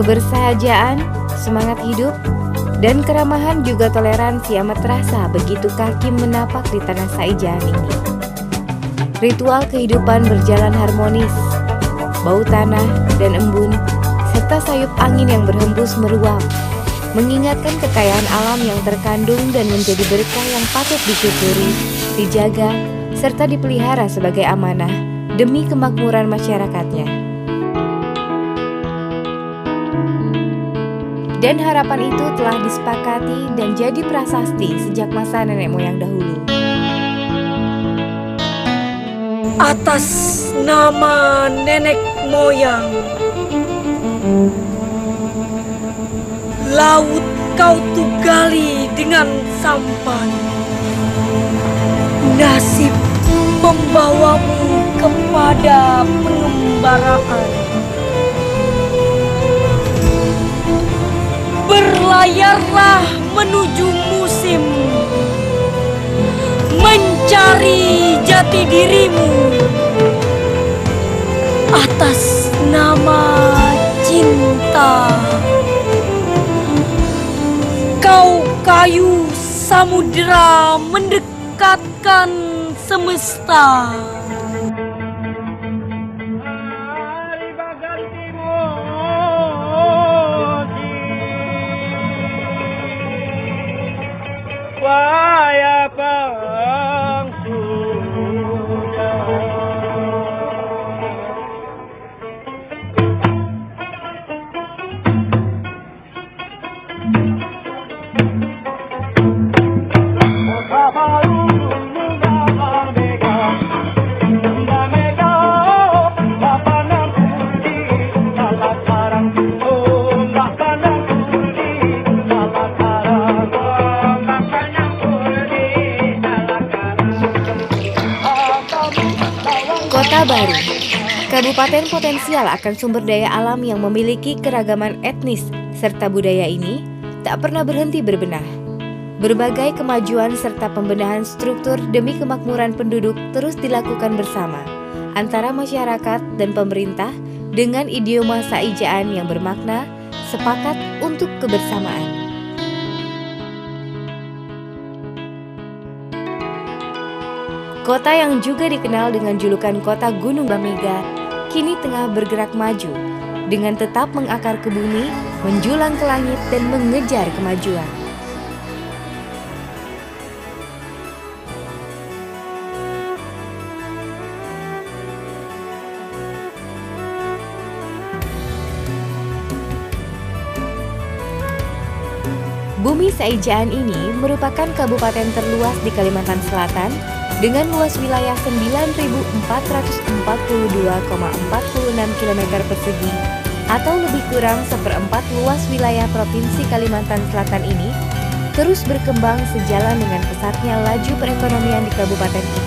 Kebersahajaan, semangat hidup, dan keramahan juga toleransi amat terasa begitu kaki menapak di tanah Saijaan ini. Ritual kehidupan berjalan harmonis, bau tanah dan embun, serta sayup angin yang berhembus meruap, mengingatkan kekayaan alam yang terkandung dan menjadi berkah yang patut disyukuri, dijaga, serta dipelihara sebagai amanah demi kemakmuran masyarakatnya. Dan harapan itu telah disepakati dan jadi prasasti sejak masa nenek moyang dahulu. Atas nama nenek moyang, laut kau tugali dengan sampan. Nasib membawamu kepada pengembaraan. Berlayarlah menuju musim, mencari jati dirimu. Atas nama cinta, kau kayu samudera mendekatkan semesta. Waya pangsuda. Kota Baru, kabupaten potensial akan sumber daya alam yang memiliki keragaman etnis serta budaya ini tak pernah berhenti berbenah. Berbagai kemajuan serta pembenahan struktur demi kemakmuran penduduk terus dilakukan bersama antara masyarakat dan pemerintah dengan idioma Saijaan yang bermakna sepakat untuk kebersamaan. Kota yang juga dikenal dengan julukan Kota Gunung Bamiga kini tengah bergerak maju dengan tetap mengakar ke bumi, menjulang ke langit dan mengejar kemajuan. Bumi Saijaan ini merupakan kabupaten terluas di Kalimantan Selatan dengan luas wilayah 9.442,46 km persegi atau lebih kurang seperempat luas wilayah Provinsi Kalimantan Selatan ini terus berkembang sejalan dengan pesatnya laju perekonomian di kabupaten ini.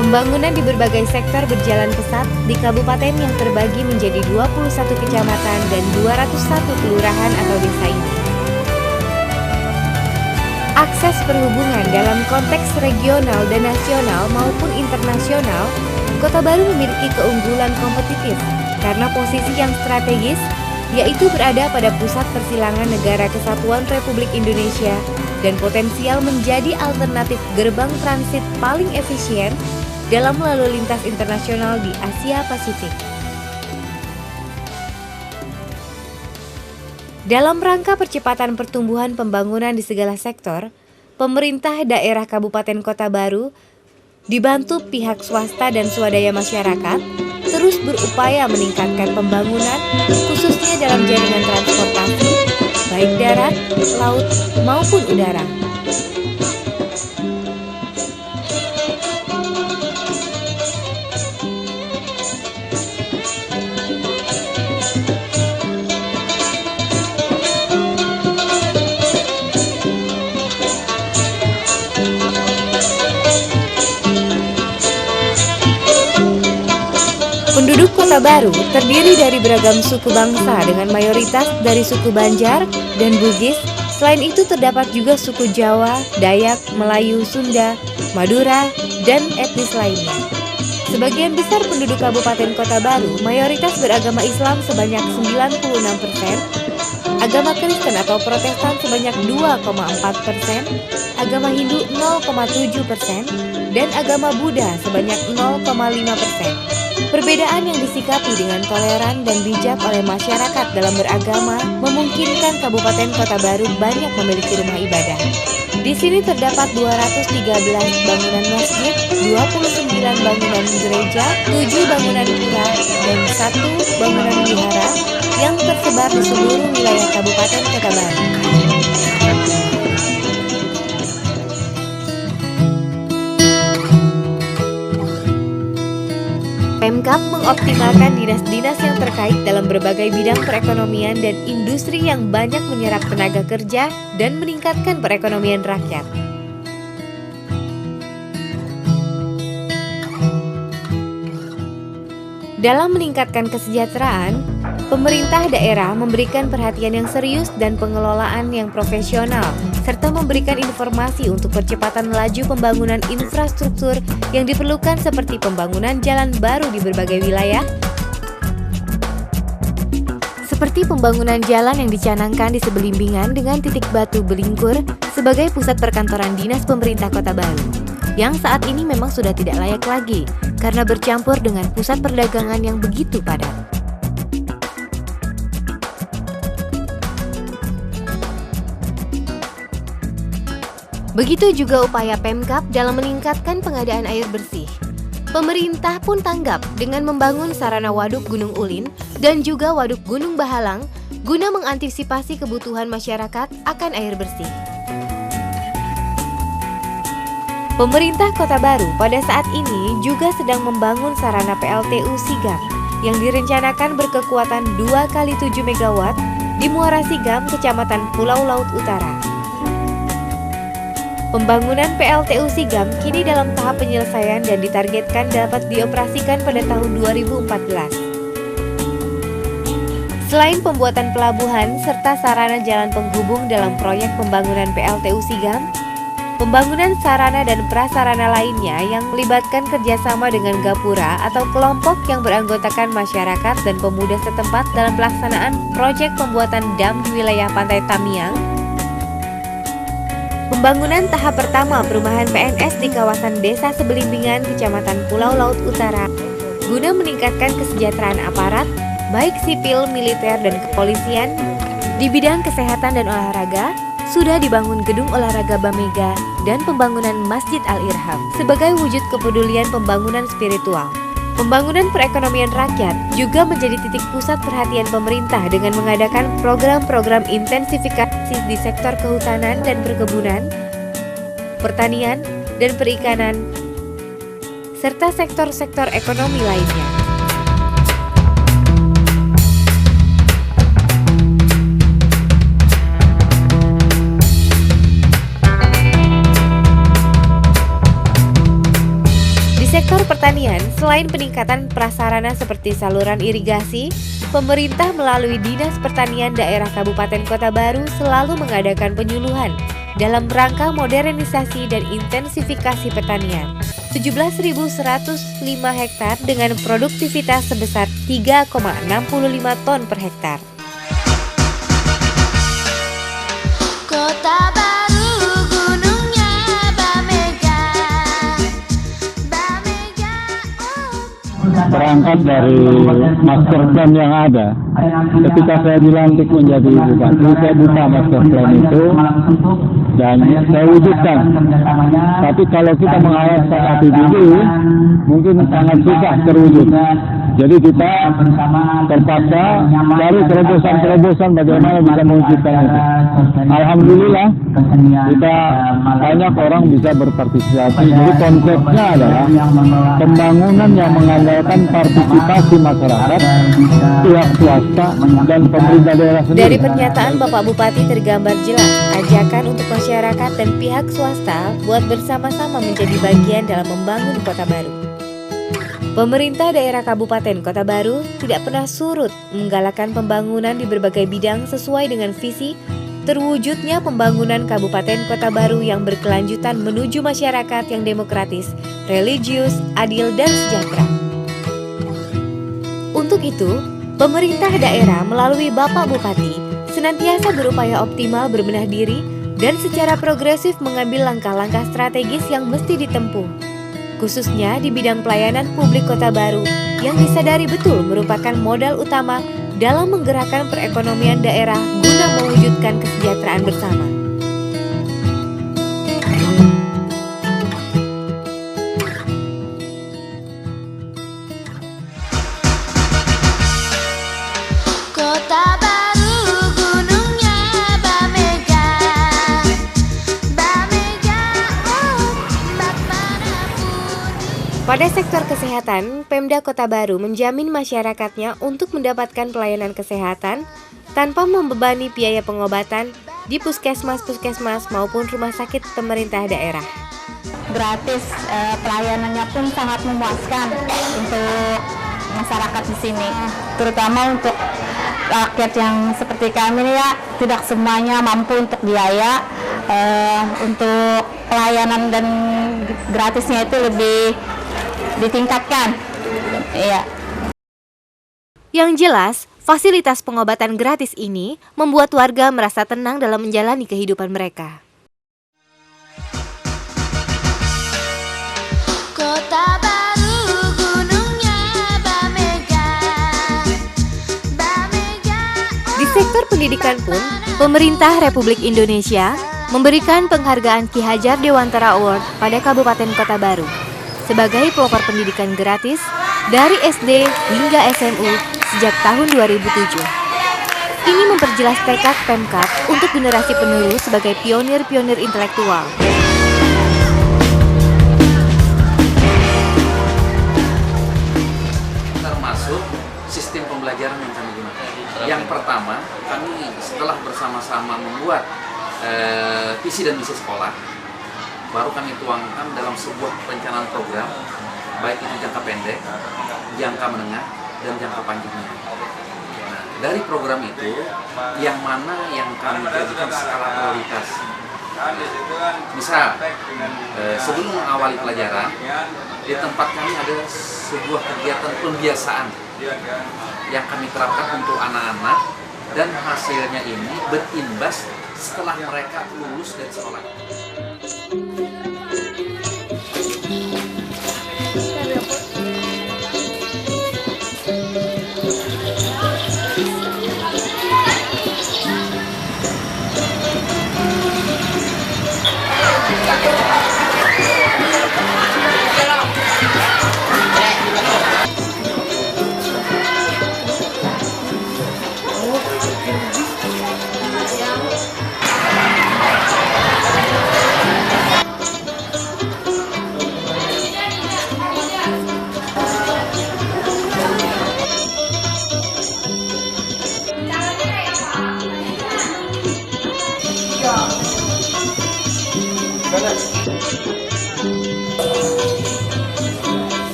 Pembangunan di berbagai sektor berjalan pesat di kabupaten yang terbagi menjadi 21 kecamatan dan 201 kelurahan atau desa ini. Akses perhubungan dalam konteks regional dan nasional maupun internasional, Kota Baru memiliki keunggulan kompetitif karena posisi yang strategis, yaitu berada pada pusat persilangan Negara Kesatuan Republik Indonesia dan potensial menjadi alternatif gerbang transit paling efisien dalam lalu lintas internasional di Asia Pasifik. Dalam rangka percepatan pertumbuhan pembangunan di segala sektor, pemerintah daerah Kabupaten Kota Baru dibantu pihak swasta dan swadaya masyarakat terus berupaya meningkatkan pembangunan khususnya dalam jaringan transportasi baik darat, laut maupun udara. Penduduk Kota Baru terdiri dari beragam suku bangsa dengan mayoritas dari suku Banjar dan Bugis. Selain itu terdapat juga suku Jawa, Dayak, Melayu, Sunda, Madura, dan etnis lainnya. Sebagian besar penduduk Kabupaten Kota Baru mayoritas beragama Islam sebanyak 96%, agama Kristen atau Protestan sebanyak 2,4%, agama Hindu 0,7%, dan agama Buddha sebanyak 0,5%. Perbedaan yang disikapi dengan toleran dan bijak oleh masyarakat dalam beragama memungkinkan Kabupaten Kota Baru banyak memiliki rumah ibadah. Di sini terdapat 213 bangunan masjid, 29 bangunan gereja, 7 bangunan pura, dan 1 bangunan wihara yang tersebar di seluruh wilayah Kabupaten Kota Baru. Pemkab mengoptimalkan dinas-dinas yang terkait dalam berbagai bidang perekonomian dan industri yang banyak menyerap tenaga kerja dan meningkatkan perekonomian rakyat. Dalam meningkatkan kesejahteraan, pemerintah daerah memberikan perhatian yang serius dan pengelolaan yang profesional, serta memberikan informasi untuk percepatan laju pembangunan infrastruktur yang diperlukan seperti pembangunan jalan baru di berbagai wilayah, seperti pembangunan jalan yang dicanangkan di Sebelimbingan dengan titik batu Belingkur sebagai pusat perkantoran dinas pemerintah Kota Baru, yang saat ini memang sudah tidak layak lagi karena bercampur dengan pusat perdagangan yang begitu padat. Begitu juga upaya Pemkab dalam meningkatkan pengadaan air bersih. Pemerintah pun tanggap dengan membangun sarana waduk Gunung Ulin dan juga waduk Gunung Bahalang guna mengantisipasi kebutuhan masyarakat akan air bersih. Pemerintah Kota Baru pada saat ini juga sedang membangun sarana PLTU Sigam yang direncanakan berkekuatan 2x7 MW di Muara Sigam, Kecamatan Pulau Laut Utara. Pembangunan PLTU Sigam kini dalam tahap penyelesaian dan ditargetkan dapat dioperasikan pada tahun 2014. Selain pembuatan pelabuhan serta sarana jalan penghubung dalam proyek pembangunan PLTU Sigam, pembangunan sarana dan prasarana lainnya yang melibatkan kerjasama dengan gapura atau kelompok yang beranggotakan masyarakat dan pemuda setempat dalam pelaksanaan proyek pembuatan dam di wilayah Pantai Tamiang, pembangunan tahap pertama perumahan PNS di kawasan Desa Sebelimbingan, Kecamatan Pulau Laut Utara, guna meningkatkan kesejahteraan aparat, baik sipil, militer, dan kepolisian, di bidang kesehatan dan olahraga, sudah dibangun gedung olahraga Bamega dan pembangunan Masjid Al-Irham sebagai wujud kepedulian pembangunan spiritual. Pembangunan perekonomian rakyat juga menjadi titik pusat perhatian pemerintah dengan mengadakan program-program intensifikasi di sektor kehutanan dan perkebunan, pertanian dan perikanan, serta sektor-sektor ekonomi lainnya. Sektor pertanian, selain peningkatan prasarana seperti saluran irigasi, pemerintah melalui Dinas Pertanian Daerah Kabupaten Kota Baru selalu mengadakan penyuluhan dalam rangka modernisasi dan intensifikasi pertanian. 17.105 hektar dengan produktivitas sebesar 3,65 ton per hektar. Kota Baru, gunungnya Bamega. Berangkat dari master plan yang ada, ketika saya dilantik menjadi bupati, saya buka master plan itu dan saya wujudkan. Tapi kalau kita mengawaskan APBD, mungkin sangat susah terwujud. Jadi kita terpaksa dari terobosan-terobosan bagaimana bisa mewujudkan itu. Alhamdulillah, kita banyak orang bisa berpartisipasi. Jadi konsepnya adalah pembangunan yang mengandalkan partisipasi masyarakat, pihak swasta, dan pemerintah daerah sendiri. Dari pernyataan Bapak Bupati tergambar jelas ajakan untuk masyarakat dan pihak swasta buat bersama-sama menjadi bagian dalam membangun Kota Baru. Pemerintah daerah Kabupaten Kota Baru tidak pernah surut menggalakkan pembangunan di berbagai bidang sesuai dengan visi terwujudnya pembangunan Kabupaten Kota Baru yang berkelanjutan menuju masyarakat yang demokratis, religius, adil, dan sejahtera. Untuk itu, pemerintah daerah melalui Bapak Bupati senantiasa berupaya optimal berbenah diri dan secara progresif mengambil langkah-langkah strategis yang mesti ditempuh, khususnya di bidang pelayanan publik Kota Baru yang disadari betul merupakan modal utama dalam menggerakkan perekonomian daerah guna mewujudkan kesejahteraan bersama. Kota Baru gunungnya Bamega, ombak manapun. Pada sektor kesehatan, Pemda Kota Baru menjamin masyarakatnya untuk mendapatkan pelayanan kesehatan tanpa membebani biaya pengobatan di puskesmas-puskesmas maupun rumah sakit pemerintah daerah. Gratis, pelayanannya pun sangat memuaskan untuk masyarakat di sini, terutama untuk rakyat yang seperti kami ini ya, tidak semuanya mampu untuk biaya, untuk pelayanan dan gratisnya itu lebih ditingkatkan. Iya. Yang jelas, fasilitas pengobatan gratis ini membuat warga merasa tenang dalam menjalani kehidupan mereka. Kota Baru gunungnya Bamega, Di sektor pendidikan pun, pemerintah Republik Indonesia memberikan penghargaan Ki Hajar Dewantara Award pada Kabupaten Kota Baru sebagai pelopor pendidikan gratis dari SD hingga SMU sejak tahun 2007. Ini memperjelas tekad Pemkab untuk generasi penerus sebagai pionir-pionir intelektual. Termasuk sistem pembelajaran yang kami gunakan. Yang pertama, kami setelah bersama-sama membuat visi dan misi sekolah, baru kami tuangkan dalam sebuah perencanaan program, baik itu jangka pendek, jangka menengah, dan jangka panjangnya. Nah, dari program itu, yang mana yang kami jadikan skala prioritas. Misal, sebelum mengawali pelajaran, di tempat kami ada sebuah kegiatan pembiasaan yang kami terapkan untuk anak-anak, dan hasilnya ini berimbas setelah mereka lulus dari sekolah.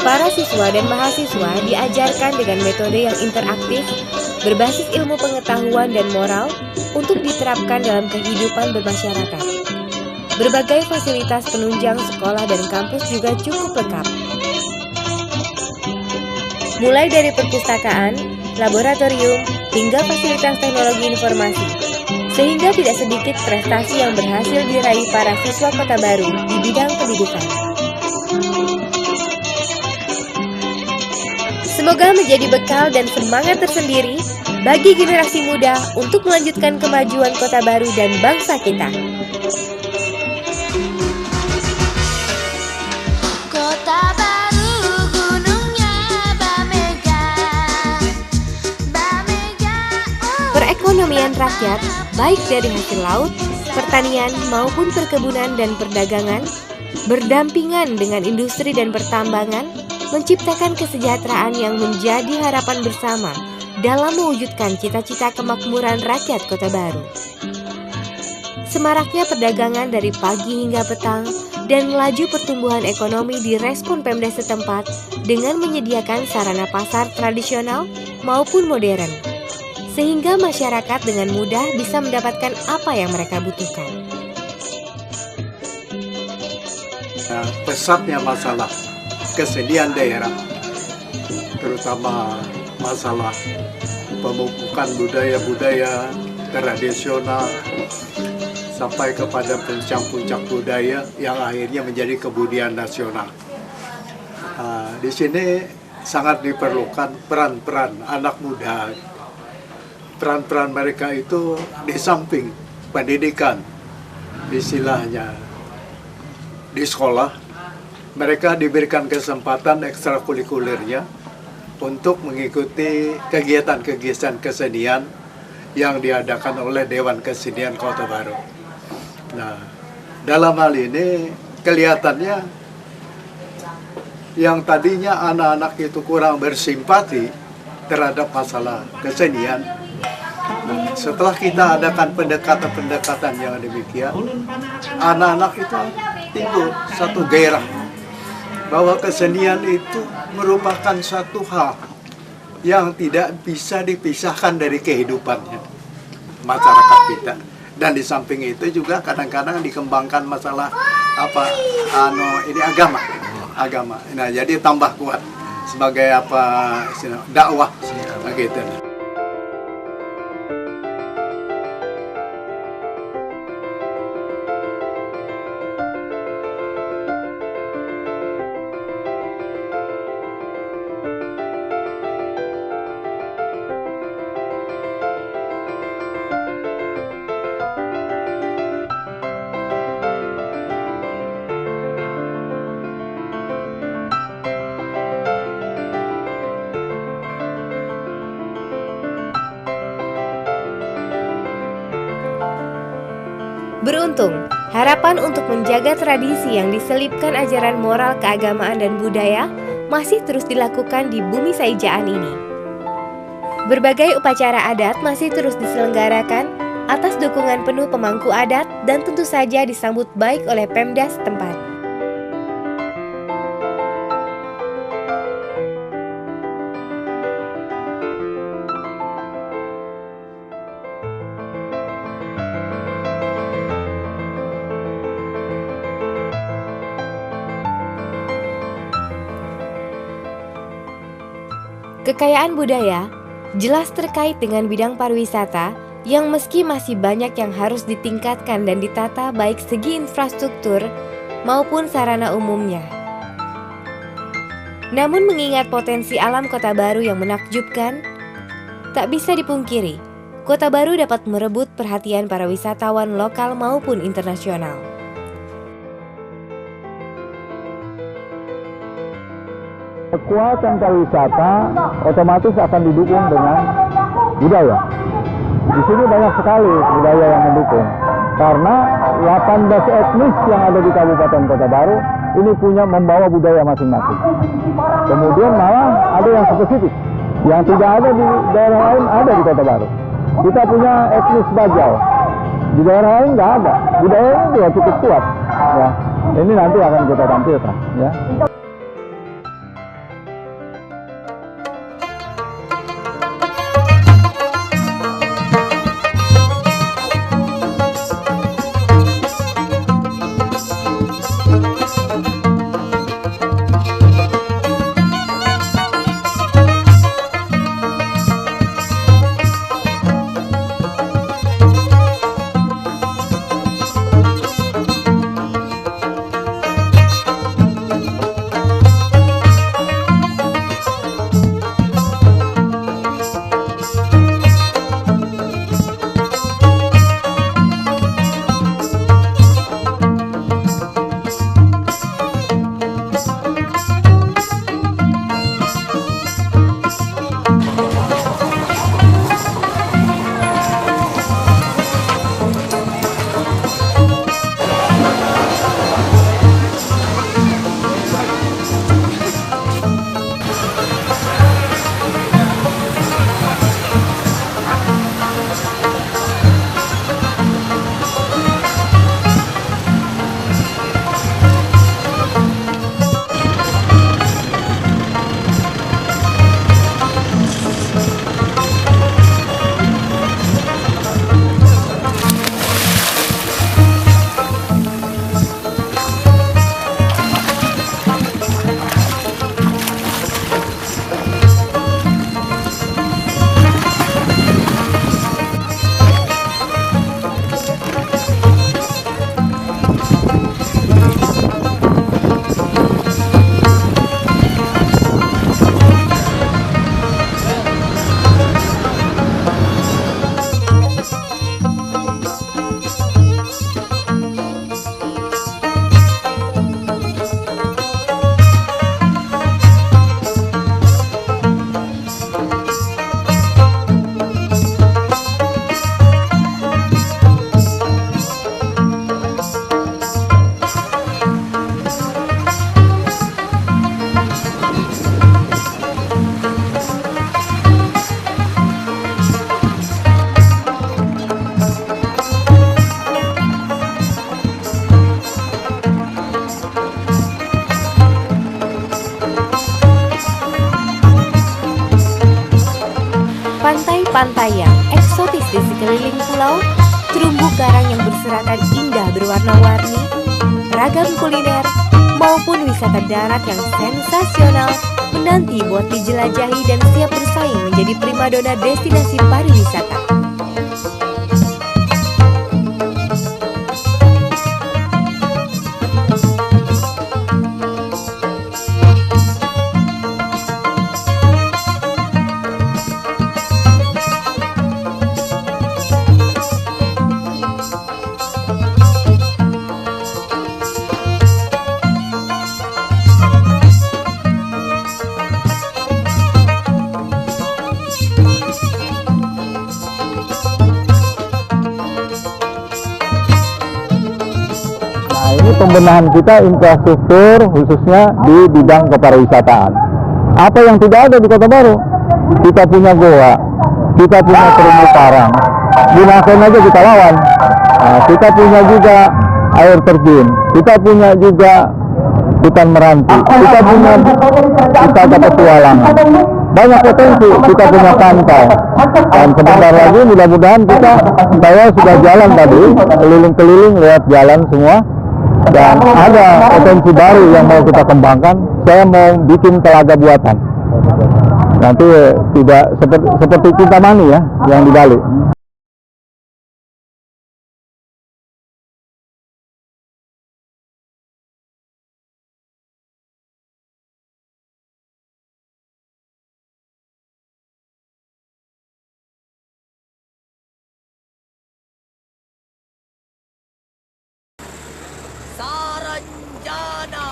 Para siswa dan mahasiswa diajarkan dengan metode yang interaktif, berbasis ilmu pengetahuan dan moral untuk diterapkan dalam kehidupan bermasyarakat. Berbagai fasilitas penunjang sekolah dan kampus juga cukup lengkap. Mulai dari perpustakaan, laboratorium, hingga fasilitas teknologi informasi. Sehingga tidak sedikit prestasi yang berhasil diraih para siswa Kota Baru di bidang pendidikan. Semoga menjadi bekal dan semangat tersendiri bagi generasi muda untuk melanjutkan kemajuan Kota Baru dan bangsa kita. Kota Baru gunungnya Bamega, Perekonomian rakyat, baik dari hasil laut, pertanian maupun perkebunan dan perdagangan, berdampingan dengan industri dan pertambangan, menciptakan kesejahteraan yang menjadi harapan bersama dalam mewujudkan cita-cita kemakmuran rakyat Kota Baru. Semaraknya perdagangan dari pagi hingga petang dan laju pertumbuhan ekonomi direspon Pemda setempat dengan menyediakan sarana pasar tradisional maupun modern, sehingga masyarakat dengan mudah bisa mendapatkan apa yang mereka butuhkan. Pesatnya masalah kesedihan daerah, terutama masalah pemupukan budaya-budaya tradisional sampai kepada puncak-puncak budaya yang akhirnya menjadi kebudayaan nasional. Di sini sangat diperlukan peran-peran anak muda. Peran-peran mereka itu di samping pendidikan, istilahnya di sekolah, mereka diberikan kesempatan ekstrakurikulernya untuk mengikuti kegiatan-kegiatan kesenian yang diadakan oleh Dewan Kesenian Kota Baru. Nah, dalam hal ini kelihatannya yang tadinya anak-anak itu kurang bersimpati terhadap masalah kesenian, nah, setelah kita adakan pendekatan-pendekatan yang demikian, anak-anak itu timbul satu gairah bahwa kesenian itu merupakan satu hal yang tidak bisa dipisahkan dari kehidupannya masyarakat kita. Dan di samping itu juga kadang-kadang dikembangkan masalah agama. Nah, jadi tambah kuat sebagai dakwah begitu. Beruntung, harapan untuk menjaga tradisi yang diselipkan ajaran moral keagamaan dan budaya masih terus dilakukan di bumi Saijaan ini. Berbagai upacara adat masih terus diselenggarakan atas dukungan penuh pemangku adat dan tentu saja disambut baik oleh Pemda setempat. Kekayaan budaya jelas terkait dengan bidang pariwisata yang meski masih banyak yang harus ditingkatkan dan ditata baik segi infrastruktur maupun sarana umumnya. Namun mengingat potensi alam Kota Baru yang menakjubkan, tak bisa dipungkiri, Kota Baru dapat merebut perhatian para wisatawan lokal maupun internasional. Kekuatan pariwisata otomatis akan didukung dengan budaya. Di sini banyak sekali budaya yang mendukung. Karena 18 etnis yang ada di Kabupaten Kota Baru ini membawa budaya masing-masing. Kemudian malah ada yang spesifik, yang tidak ada di daerah lain ada di Kota Baru. Kita punya etnis Bajau, di daerah lain nggak ada. Budayanya juga cukup kuat. Ya. Ini nanti akan kita tampilkan. Ya. pantai yang eksotis di sekeliling pulau, terumbu karang yang berserakan indah berwarna-warni, ragam kuliner, maupun wisata darat yang sensasional menanti buat dijelajahi dan siap bersaing menjadi primadona destinasi pariwisata. Pembenahan kita infrastruktur khususnya di bidang kepariwisataan. Apa yang tidak ada di Kota Baru? Kita punya goa, kita punya terumbu karang, gunakan aja kita lawan. Nah, kita punya juga air terjun, kita punya juga hutan meranti, kita punya wisata petualangan. Banyak potensi, kita punya pantai. Dan sebentar lagi mudah-mudahan saya sudah jalan tadi, keliling-keliling lihat jalan semua. Dan ada potensi baru yang mau kita kembangkan. Saya mau bikin telaga buatan. Nanti tidak seperti Kintamani ya, yang di Bali. Saranjana.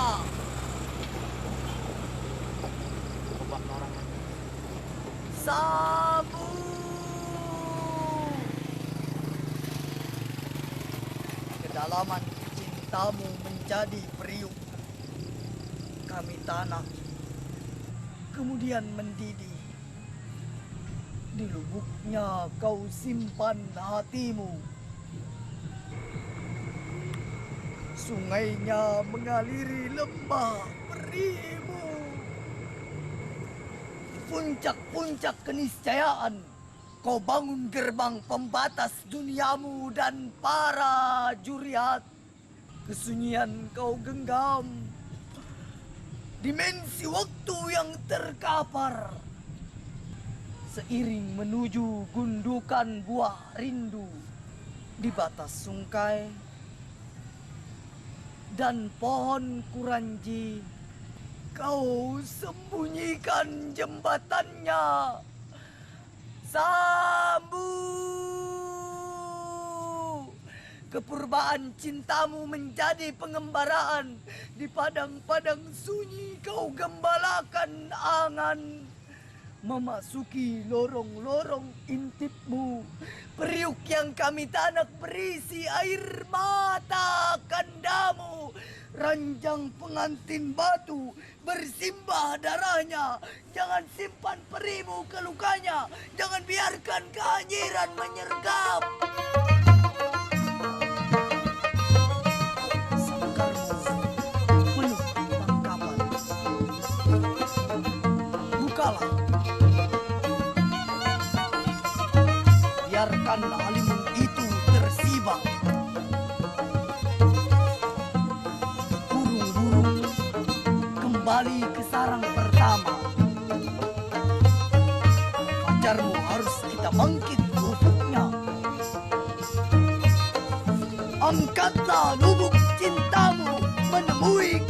Sabu. Kedalaman cintamu menjadi periuk. Kami tanam, kemudian mendidih. Di lubuknya kau simpan hatimu. Sungainya mengaliri lembah perimu. Puncak-puncak keniscayaan, kau bangun gerbang pembatas duniamu dan para juriat. Kesunyian kau genggam, dimensi waktu yang terkapar. Seiring menuju gundukan buah rindu di batas sungkai dan pohon kuranji, kau sembunyikan jembatannya. Sambu, kepurbaan cintamu menjadi pengembaraan. Di padang-padang sunyi kau gembalakan angan. Memasuki lorong-lorong intipmu, periuk yang kami tanak berisi air mata kandamu. Ranjang pengantin batu bersimbah darahnya. Jangan simpan perimu ke lukanya. Jangan biarkan kehanyiran menyergap. Sangkarmu penuh tangkapan. Bukalah. Biarkan halimun itu tersibak. Burung-burung kembali ke sarang pertama. Fajarmu harus kita bangkit ufuknya. Angkatlah lubuk cintamu menemui